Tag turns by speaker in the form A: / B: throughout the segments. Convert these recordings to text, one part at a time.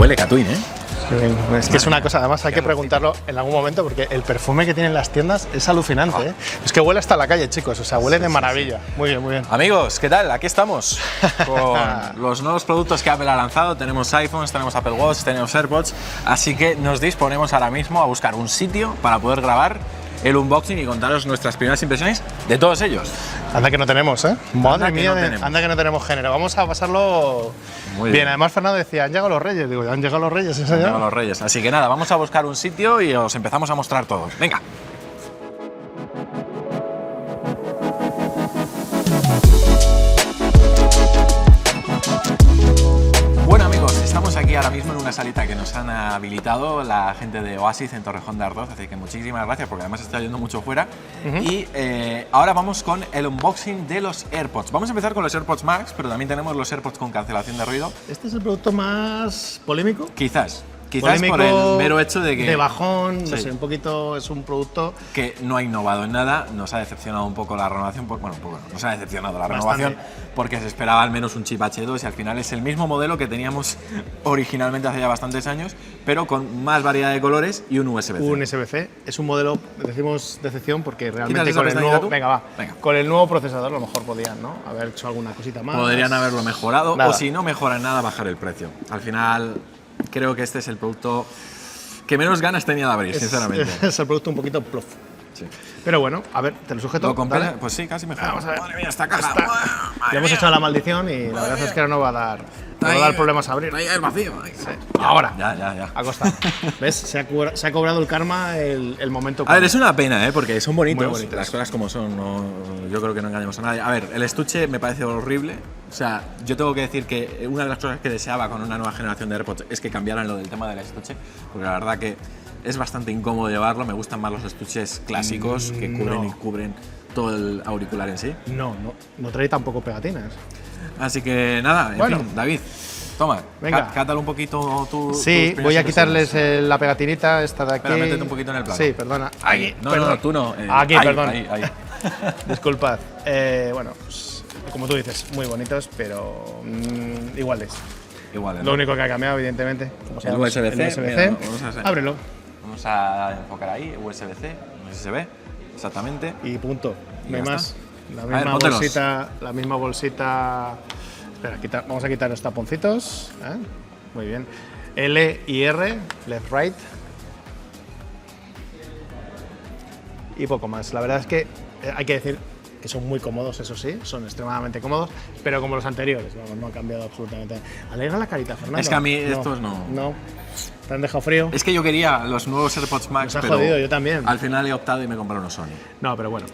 A: huele Catwin, ¿eh?
B: Es que es una cosa, además hay que preguntarlo en algún momento porque el perfume que tienen las tiendas es alucinante, ¿eh? Es que huele hasta la calle, chicos, o sea, huele de maravilla. Muy bien, muy bien.
A: Amigos, ¿qué tal? Aquí estamos con los nuevos productos que Apple ha lanzado. Tenemos iPhones, tenemos Apple Watch, tenemos AirPods, así que nos disponemos ahora mismo a buscar un sitio para poder grabar el unboxing y contaros nuestras primeras impresiones de todos ellos.
B: Anda que no tenemos, ¿eh? Madre mía, anda que no tenemos género. Vamos a pasarlo muy bien. Además, Fernando decía, han llegado los Reyes. Digo, han llegado los Reyes, ¿es
A: Han llegado los Reyes. Así que nada, vamos a buscar un sitio y os empezamos a mostrar todo. Venga. Estamos aquí ahora mismo en una salita que nos han habilitado la gente de Oasis en Torrejón de Ardoz, así que muchísimas gracias porque además está yendo mucho fuera. Y ahora vamos con el unboxing de los AirPods. Vamos a empezar con los AirPods Max, pero también tenemos los AirPods con cancelación de ruido.
B: ¿Este es el producto más polémico?
A: Quizás
B: Polémico,
A: por el mero hecho de que…
B: de bajón, no sé, un poquito, es un producto…
A: que no ha innovado en nada, nos ha decepcionado un poco la renovación, bueno, un poco no, nos ha decepcionado la renovación porque se esperaba al menos un chip H2 y al final es el mismo modelo que teníamos originalmente hace ya bastantes años, pero con más variedad de colores y un USB-C.
B: Un USB-C, es un modelo, decimos decepción porque realmente con el nuevo… Venga. Con el nuevo procesador a lo mejor podían, ¿no?, haber hecho alguna cosita más.
A: Podrían haberlo mejorado o si no mejoran nada, bajar el precio. Al final… creo que este es el producto que menos ganas tenía de abrir, sinceramente.
B: Es el producto un poquito plof.
A: Sí.
B: Pero bueno, a ver, ¿te lo sujeto?
A: ¿Lo compré? Pues sí, casi mejor.
B: Vamos a ver.
A: Madre mía, esta caja.
B: Ya hemos echado la maldición y la verdad es que ahora no va a dar problemas a abrir.
A: Ahí es vacío.
B: Sí. Ahora.
A: Ya.
B: Ha costado. ¿Ves? Se ha cobrado el karma el momento.
A: A ver, es una pena, porque son bonitos.
B: Muy bonitos.
A: Las cosas como son. Yo creo que no engañamos a nadie. A ver, el estuche me parece horrible. O sea, yo tengo que decir que una de las cosas que deseaba con una nueva generación de AirPods es que cambiaran lo del tema del estuche, porque la verdad que es bastante incómodo llevarlo. Me gustan más los estuches clásicos que cubren todo el auricular en sí.
B: No trae tampoco pegatinas.
A: Así que nada, en fin, David, toma,
B: venga,
A: cátalo un poquito tú.
B: Sí, voy a quitarles la pegatinita esta de aquí.
A: Espera, métete un poquito en el plano.
B: Sí, perdona.
A: Aquí. No, tú no.
B: Aquí, perdón.
A: Ahí.
B: Disculpad. Bueno, pues, como tú dices, muy bonitos, pero iguales.
A: Iguales.
B: Lo único que ha cambiado, evidentemente, como
A: el USB-C.
B: Ábrelo.
A: Vamos a enfocar ahí, USB-C, no sé si se ve exactamente.
B: Y punto. No hay más. La misma bolsita. Espera, vamos a quitar los taponcitos. Muy bien. L y R, left, right. Y poco más. La verdad es que hay que decir que son muy cómodos, eso sí, son extremadamente cómodos, pero como los anteriores, vamos, no ha cambiado absolutamente. Alegra la carita, Fernando.
A: Es que a mí estos no.
B: No. ¿Te han dejado frío?
A: Es que yo quería los nuevos AirPods Max,
B: Nos ha
A: pero
B: jodido, yo también.
A: Al final he optado y me compré unos Sony.
B: No, pero bueno.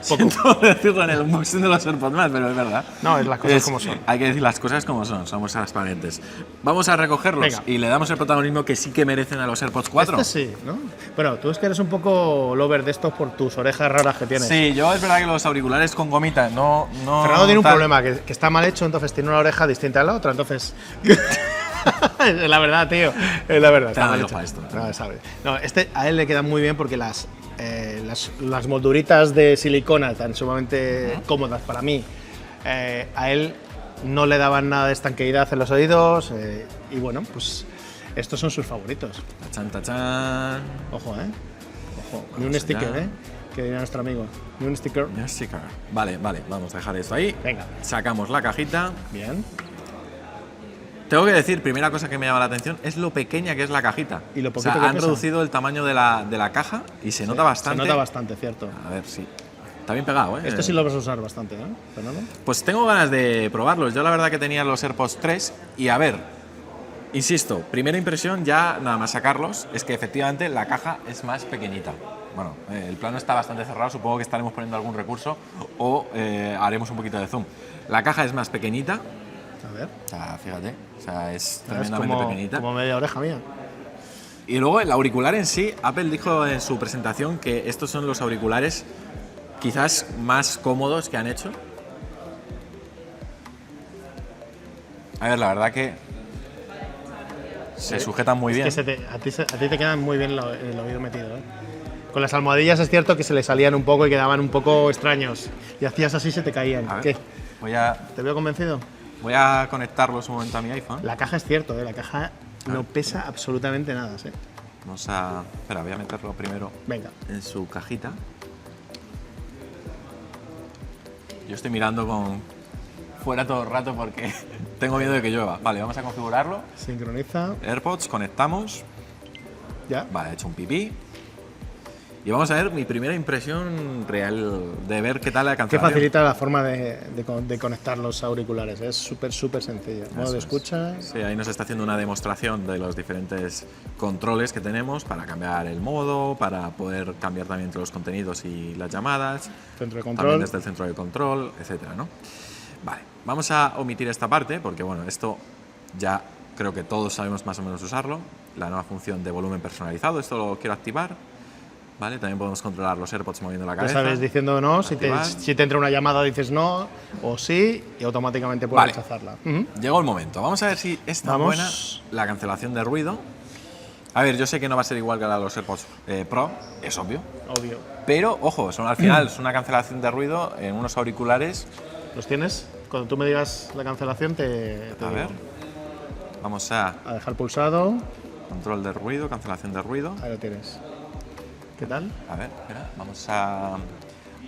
A: Siento decirlo en el unboxing de los AirPods Max, pero es verdad.
B: No, es las cosas como son.
A: Hay que decir las cosas como son, somos transparentes. Vamos a recogerlos y le damos el protagonismo que sí que merecen a los AirPods 4.
B: Este sí, ¿no? Pero tú es que eres un poco lover de estos por tus orejas raras que tienes.
A: Sí, yo es verdad que los auriculares con gomita no
B: Fernando tiene un problema, que está mal hecho, entonces tiene una oreja distinta a la otra, entonces… Es la verdad, tío. Es la verdad. Está mal hecho.
A: Para esto.
B: No, sabe. No, a él le queda muy bien porque las molduritas de silicona tan sumamente cómodas para mí, a él no le daban nada de estanqueidad en los oídos y bueno, pues estos son sus favoritos.
A: Tachan.
B: Ojo, Ojo. Ni un sticker, que diría nuestro amigo. Ni un sticker.
A: Vale, vamos a dejar esto ahí.
B: Venga.
A: Sacamos la cajita.
B: Bien.
A: Tengo que decir, primera cosa que me llama la atención es lo pequeña que es la cajita.
B: Y lo poquito
A: han reducido el tamaño de la caja y se nota bastante.
B: Se nota bastante, cierto.
A: A ver, sí. Está bien pegado,
B: Esto sí lo vas a usar bastante, Fernando.
A: Pues tengo ganas de probarlos. Yo la verdad que tenía los AirPods 3 y a ver, insisto, primera impresión ya nada más sacarlos es que efectivamente la caja es más pequeñita. Bueno, el plano está bastante cerrado, supongo que estaremos poniendo algún recurso o haremos un poquito de zoom. La caja es más pequeñita.
B: A ver.
A: O sea, fíjate, es tremendamente pequeñita.
B: Como media oreja mía.
A: Y luego el auricular en sí, Apple dijo en su presentación que estos son los auriculares quizás más cómodos que han hecho. A ver, la verdad que se sujetan muy bien.
B: Es que a ti te quedan muy bien el oído metido, Con las almohadillas es cierto que se le salían un poco y quedaban un poco extraños. Y hacías así, se te caían. ¿Qué?
A: Voy a...
B: ¿Te veo convencido?
A: Voy a conectarlos un momento a mi iPhone.
B: La caja es cierto, la caja No pesa absolutamente nada, ¿sí?
A: Vamos a... Espera, voy a meterlo primero.
B: Venga.
A: En su cajita. Yo estoy mirando con fuera todo el rato porque tengo miedo de que llueva. Vale, vamos a configurarlo.
B: Sincroniza.
A: AirPods, conectamos.
B: Ya.
A: Vale, he hecho un pipí. Y vamos a ver mi primera impresión real de ver qué tal la
B: Que
A: cancelación.
B: facilita la forma de conectar los auriculares. Es súper sencillo. Modo de escucha.
A: Sí, ahí nos está haciendo una demostración de los diferentes controles que tenemos para cambiar el modo, para poder cambiar también entre los contenidos y las llamadas.
B: Centro de
A: También
B: control.
A: desde el centro de control, etcétera, ¿no? Vale, vamos a omitir esta parte porque, bueno, esto ya creo que todos sabemos más o menos usarlo. La nueva función de volumen personalizado, esto lo quiero activar. Vale, también podemos controlar los AirPods moviendo la
B: Ya
A: cabeza.
B: sabes, diciendo no, si te entra una llamada dices no o sí y automáticamente puedes rechazarla.
A: Llegó el momento. Vamos a ver si es tan buena la cancelación de ruido. A ver, yo sé que no va a ser igual que la de los AirPods Pro, es obvio.
B: Obvio.
A: Pero, ojo, al final es una cancelación de ruido en unos auriculares.
B: ¿Los tienes? Cuando tú me digas la cancelación te
A: A ver, vamos a
B: dejar pulsado.
A: control de ruido, cancelación de ruido.
B: Ahí lo tienes. ¿Qué tal?
A: A ver, espera, vamos a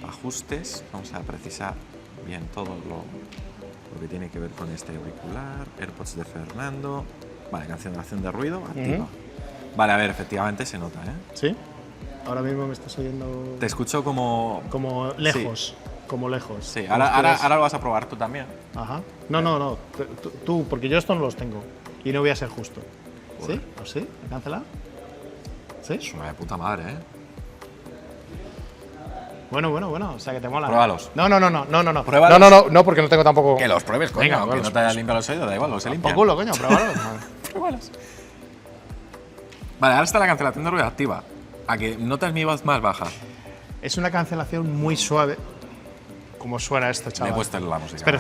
A: ajustes, vamos a precisar bien todo lo que tiene que ver con este auricular, AirPods de Fernando. Vale, cancelación de ruido, activa. Vale, a ver, efectivamente se nota, ¿eh?
B: ¿Sí? Ahora mismo me estás oyendo...
A: Te escucho como...
B: Como lejos,
A: sí.
B: Como lejos.
A: Sí, ahora lo vas a probar tú también.
B: Ajá. No. Tú, porque yo estos no los tengo y no voy a ser justo.
A: Joder.
B: ¿Sí? ¿O sí? ¿Me cancela? ¿Sí?
A: Es una de puta madre, ¿eh?
B: Bueno, o sea que te mola.
A: Pruébalos.
B: No.
A: Pruébalos.
B: No, porque no tengo tampoco.
A: Que los pruebes, coño.
B: Venga,
A: aunque no te hayas limpiado los oídos, da igual, los he limpiado.
B: Culo, coño, pruébalos.
A: Pruébalos. Vale, ahora está la cancelación de ruido activa. ¿A que notas mi voz más baja?
B: Es una cancelación muy suave. ¿Cómo suena esto, chaval?
A: Me he puesto la música.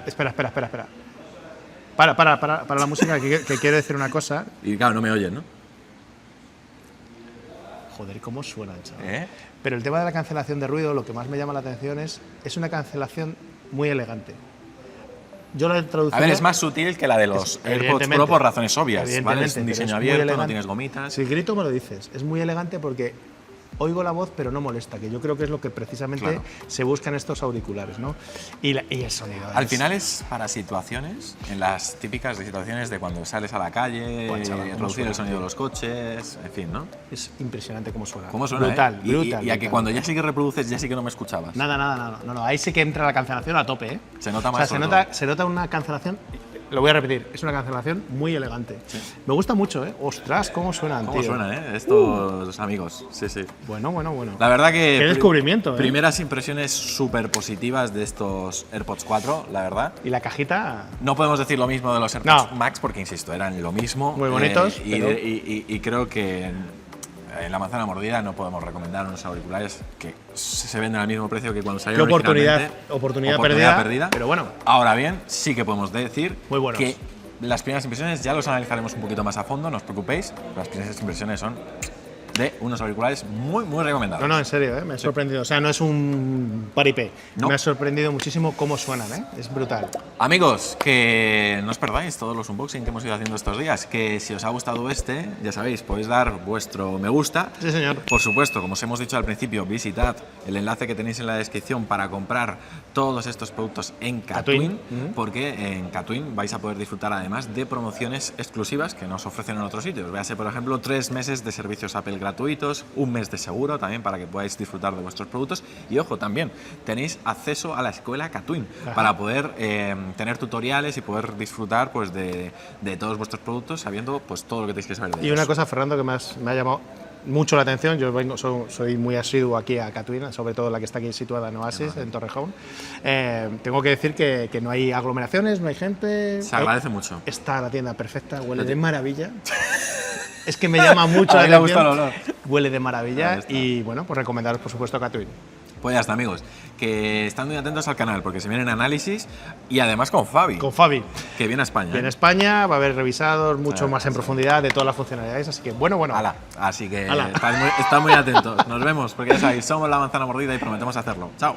B: Espera. Para la música, que quiero decir una cosa.
A: Y claro, no me oyes, ¿no?
B: Joder, ¿cómo suena, chaval?
A: ¿Eh?
B: Pero el tema de la cancelación de ruido, lo que más me llama la atención es una cancelación muy elegante. Yo la he traducido...
A: A ver, es más sutil que la de los AirPods Pro por razones obvias, ¿vale? Es un diseño abierto, no tienes gomitas.
B: Si grito me lo dices. Es muy elegante porque oigo la voz pero no molesta, que yo creo que es lo que precisamente se busca en estos auriculares, ¿no? Y el sonido.
A: Al final es para situaciones, en las típicas situaciones de cuando sales a la calle, reducir el sonido de los coches, en fin, ¿no?
B: Es impresionante cómo suena.
A: ¿Cómo suena?
B: Brutal.
A: Y a que cuando ya sí que reproduces, ya sí que no me escuchabas.
B: Nada. No. Ahí sí que entra la cancelación a tope, ¿eh?
A: Se nota más.
B: O sea, se nota una cancelación. Lo voy a repetir, es una cancelación muy elegante. Sí. Me gusta mucho, ¿eh? Ostras, cómo suenan,
A: tío. ¿Cómo suenan, eh? Estos amigos. Sí.
B: Bueno.
A: La verdad que...
B: Qué descubrimiento, ¿eh?
A: Primeras impresiones súper positivas de estos AirPods 4, la verdad.
B: ¿Y la cajita?
A: No podemos decir lo mismo de los AirPods Max porque, insisto, eran lo mismo.
B: Muy bonitos.
A: Y creo que en la manzana mordida no podemos recomendar unos auriculares que se venden al mismo precio que cuando salieron originalmente.
B: Oportunidad perdida. Pero bueno.
A: Ahora bien, sí que podemos decir
B: muy
A: que las primeras impresiones ya los analizaremos un poquito más a fondo, no os preocupéis. Las primeras impresiones son de unos auriculares muy recomendables.
B: No, en serio, me ha sorprendido. O sea, no es un paripé. No. Me ha sorprendido muchísimo cómo suenan, es brutal.
A: Amigos, que no os perdáis todos los unboxing que hemos ido haciendo estos días. Que si os ha gustado ya sabéis, podéis dar vuestro me gusta.
B: Sí, señor.
A: Por supuesto, como os hemos dicho al principio, visitad el enlace que tenéis en la descripción para comprar todos estos productos en Katwin, porque en Katwin vais a poder disfrutar además de promociones exclusivas que nos ofrecen en otros sitios. Véase, por ejemplo, 3 meses de servicios Apple gratuitos, 1 mes de seguro también para que podáis disfrutar de vuestros productos. Y ojo, también tenéis acceso a la escuela Katwin para poder tener tutoriales y poder disfrutar pues de todos vuestros productos sabiendo pues todo lo que tenéis que saber de ellos.
B: Y una cosa, Fernando, que me ha llamado mucho la atención. Yo soy muy asiduo aquí a Katwin, sobre todo la que está aquí situada en Oasis, en Torrejón. Tengo que decir que no hay aglomeraciones, no hay gente.
A: Se agradece mucho.
B: Está la tienda perfecta, huele de maravilla. Es que me llama mucho la
A: atención. Gusta el olor.
B: Huele de maravilla y bueno, pues recomendaros por supuesto Katwin.
A: Pues ya está, amigos, que están muy atentos al canal porque se vienen análisis y además con Fabi.
B: Con Fabi.
A: Que viene a España.
B: Viene a España, va a haber revisados mucho más en profundidad de todas las funcionalidades, así que bueno.
A: Así que estad muy atentos. Nos vemos porque ya sabéis, somos La Manzana Mordida y prometemos hacerlo. Chao.